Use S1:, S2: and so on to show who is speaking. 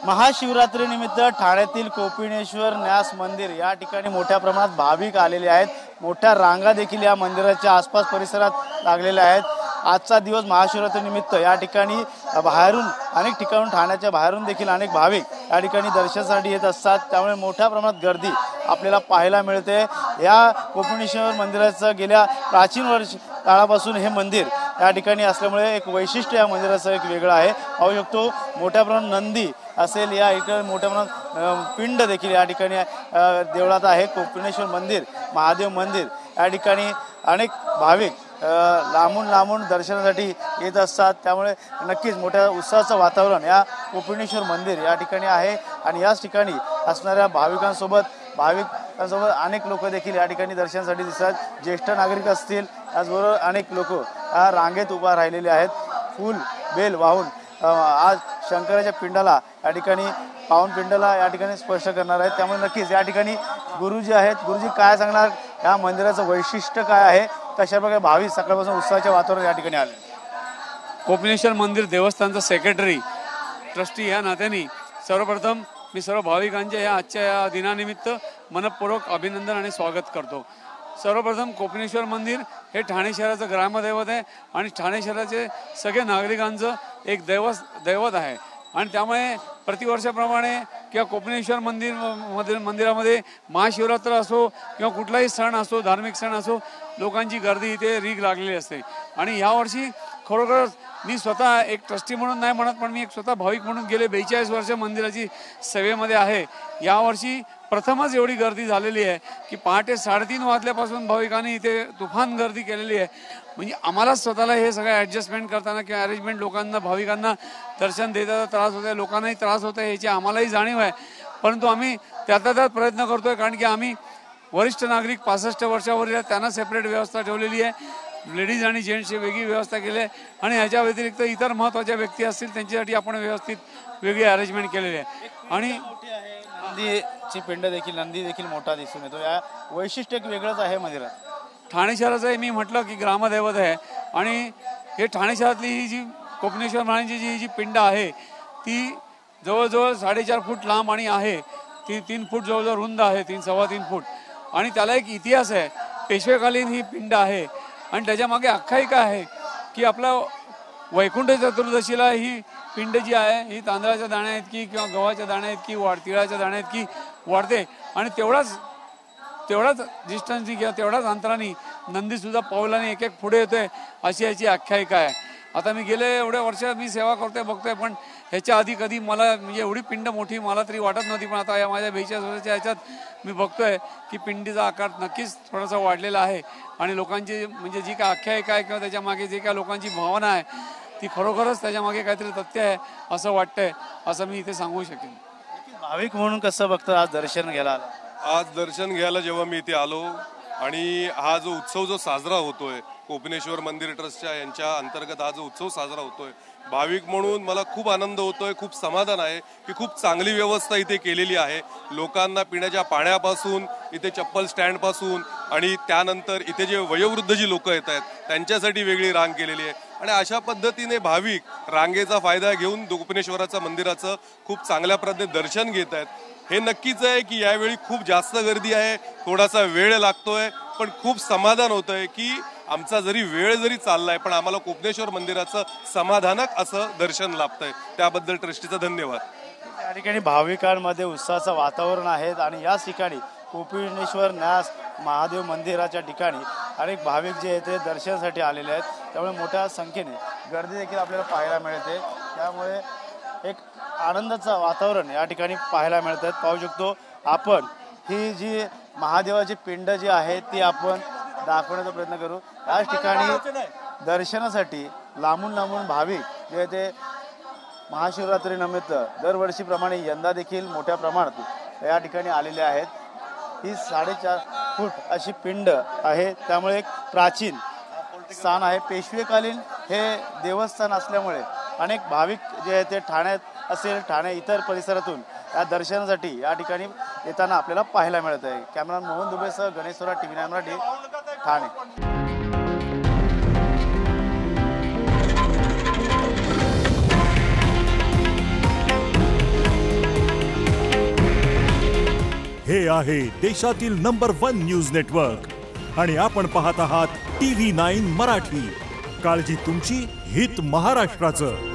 S1: महाशिवरात्रीनिमित्त ठाण्यातील कोपिनेश्वर न्यास मंदिर या ठिकाणी मोठ्या प्रमाणात भाविक आलेले आहेत। मोठ्या रांगा देखील या मंदिराच्या आसपास परिसरात लागलेल्या आहेत। आजचा दिवस महाशिवरात्रीनिमित्त या ठिकाणी बाहेरून अनेक ठिकाणून ठाण्याच्या बाहेरून देखील अनेक भाविक या ठिकाणी दर्शनासाठी येत असतात, त्यामुळे मोठ्या प्रमाणात गर्दी आपल्याला पाहायला मिळते। या कोपिनेश्वर मंदिराचं गेल्या प्राचीन काळापासून हे मंदिर या ठिकाणी असल्यामुळे एक वैशिष्ट्य या मंदिराचं एक वेगळं आहे। पाहू शकतो मोठ्या प्रमाणात नंदी असेल, या इकडे मोठ्या प्रमाणात पिंड देखील या ठिकाणी देवळात आहे। कोपिनेश्वर मंदिर महादेव मंदिर या ठिकाणी अनेक भाविक लांबून दर्शनासाठी येत असतात, त्यामुळे नक्कीच मोठ्या उत्साहाचं वातावरण या कोपिनेश्वर मंदिर या ठिकाणी आहे। आणि याच ठिकाणी असणाऱ्या भाविकांसोबत अनेक लोक देखील या ठिकाणी दर्शनासाठी दिसतात। ज्येष्ठ नागरिक असतील, त्याचबरोबर अनेक लोक या रांगेत उभा राहिलेले आहेत। फूल बेल वाहून आज शंकराच्या पिंडाला या ठिकाणी पावन पिंडाला या ठिकाणी स्पर्श करणार आहेत, त्यामुळे नक्कीच या ठिकाणी गुरुजी आहेत। गुरुजी काय सांगणार, या मंदिराचं वैशिष्ट्य काय आहे, कशा प्रकारे भाविक सकाळपासून उत्साहाचे वातावरण या ठिकाणी आले?
S2: कोपिनेश्वर मंदिर देवस्थानचा सेक्रेटरी ट्रस्टी या नात्याने सर्वप्रथम मी सर्व भाविकांच्या या आजच्या या दिनानिमित्त मनपूर्वक अभिनंदन आणि स्वागत करतो। सर्वप्रथम कोपिनेश्वर मंदिर हे ठाणे शहराचं ग्रामदैवत आहे आणि ठाणे शहराचे सगळे नागरिकांचं एक दैवत आहे। आणि त्यामुळे प्रतिवर्षाप्रमाणे किंवा कोपिनेश्वर मंदिरामध्ये महाशिवरात्र असो किंवा कुठलाही सण असो, धार्मिक सण असो, लोकांची गर्दी इथे रीग लागलेली असते। आणि यावर्षी खरोखरच मी स्वतः एक ट्रस्टी म्हणून नाही म्हणत, पण मी एक स्वतः भाविक म्हणून गेले 42 वर्ष मंदिराची सेवेमध्ये आहे। यावर्षी प्रथमच एवढी गर्दी झालेली आहे की पहाटे 3:30 वाजल्यापासून भाविकांनी इथे तुफान गर्दी केलेली आहे। म्हणजे आम्हाला स्वतःला हे सगळं ॲडजस्टमेंट करताना किंवा अरेंजमेंट लोकांना भाविकांना दर्शन देताना त्रास होतो आहे, लोकांनाही त्रास होत आहे, याची आम्हालाही जाणीव आहे। परंतु आम्ही त्यात प्रयत्न करतो आहे, कारण की आम्ही वरिष्ठ नागरिक 65 वर्षावरील त्यांना सेपरेट व्यवस्था ठेवलेली आहे, लेडीज आणि जेंट्सची वेगळी व्यवस्था केली आहे। आणि ह्याच्या व्यतिरिक्त इतर महत्त्वाच्या व्यक्ती असतील त्यांच्यासाठी आपण व्यवस्थित वेगळी अरेंजमेंट केलेली आहे। आणि
S1: नंदीची पिंड देखील, नंदी देखील मोठा दिसून येतो, या वैशिष्ट्य एक वेगळंच आहे मंदिरात।
S2: ठाणे शहराचं मी म्हटलं की ग्रामदैवत आहे आणि हे ठाणे शहरातली ही जी कोपिनेश्वर महाराजांची जी पिंड आहे ती जवळजवळ 4.5 फूट लांब आणि आहे, ती 3 फूट जवळजवळ रुंद आहे, 3-3.25 फूट। आणि त्याला एक इतिहास आहे, पेशवेकालीन ही पिंड आहे आणि त्याच्यामागे आख्यायिका आहे की आपला वैकुंठ चतुर्दशीला ही पिंड जी आहे ही तांदळाच्या दाण्या इतकी किंवा गव्हाच्या दाण्या इतकी तिळाच्या दाण्या इतकी वाढते आणि तेवढाच डिस्टन्सनी किंवा तेवढाच अंतराने नंदीसुद्धा पावलाने एक पुढे येतोय, अशी याची आख्यायिका आहे। आता मी गेले एवढ्या वर्ष मी सेवा करतोय बघतोय, पण ह्याच्या आधी कधी मला म्हणजे एवढी पिंड मोठी मला तरी वाटत नव्हती, पण आता या माझ्या 42 वर्षाच्या ह्याच्यात मी बघतोय की पिंडीचा आकार नक्कीच थोडासा वाढलेला आहे। आणि लोकांची म्हणजे जी काय आख्यायिका आहे किंवा त्याच्यामागे जे काय लोकांची भावना आहे ती खरोखरच त्याच्यामागे काहीतरी तथ्य आहे असं वाटतंय, असं मी इथे सांगू शकेन।
S1: भाविक म्हणून कसं बघतं आज दर्शन घ्यायला?
S3: आज दर्शन घ्यायला जेव्हा मी इथे आलो आणि हा जो उत्सव जो साजरा होतोय कोपिनेश्वर मंदिर ट्रस्टच्या यांच्या अंतर्गत हा जो उत्सव साजरा होतोय, भाविक म्हणून मला खूप आनंद होतोय, खूप समाधान आहे की खूप चांगली व्यवस्था इथे केलेली आहे। लोकांना पिण्याच्या पाण्यापासून इथे चप्पल स्टँडपासून आणि त्यानंतर इथे जे वयोवृद्ध जी लोक येत आहेत त्यांच्यासाठी वेगळी रांग केलेली आहे। आणि अशा पद्धतीने भाविक रांगेचा फायदा घेऊन कोपिनेश्वराच्या मंदिराचं खूप चांगल्या प्रकारे दर्शन घेत आहेत। हे नक्कीच आहे की यावेळी खूप जास्त गर्दी आहे, थोडासा वेळ लागतोय, पण खूप समाधान होतंय की आमचा वेळ जरी चाललाय पण आम्हाला कोपिनेश्वर मंदिराचं समाधानक असं दर्शन लाभतंय, त्याबद्दल ट्रस्टीचा धन्यवाद।
S1: या ठिकाणी भाविकांमध्ये उत्साहाचं वातावरण आहे आणि याच ठिकाणी कोपिनेश्वर न्यास महादेव मंदिराच्या ठिकाणी अनेक भाविक जे आहेत ते दर्शनासाठी आलेले आहेत, त्यामुळे मोठ्या संख्येने गर्दी देखील आपल्याला पाहायला मिळते। त्यामुळे एक आनंदाचं वातावरण या ठिकाणी पाहायला मिळत आहे। पाहू शकतो आपण ही जी महादेवाची पिंड जी आहे ती आपण दाखवण्याचा प्रयत्न करू। याच ठिकाणी दर्शनासाठी लांबून भाविक जे ते महाशिवरात्रीनिमित्त दरवर्षीप्रमाणे यंदा देखील मोठ्या प्रमाणात या ठिकाणी आलेले आहेत। ही 4.5 फूट अशी पिंड आहे, त्यामुळे एक प्राचीन स्थान आहे, पेशवेकालीन हे देवस्थान असल्यामुळे अनेक भाविक जे आहेत ते ठाण्यात असेल, ठाणे इतर परिसरातून या दर्शनासाठी या ठिकाणी येताना आपल्याला पाहायला मिळत आहे। कॅमेरामॅन मोहन दुबेसह गणेश सोरा, TV9 मराठी, ठाणे।
S4: हे आहे देशातील नंबर 1 न्यूज नेटवर्क आणि आपण पाहत आहात TV9 मराठी. काळजी तुमची, हित महाराष्ट्राचं.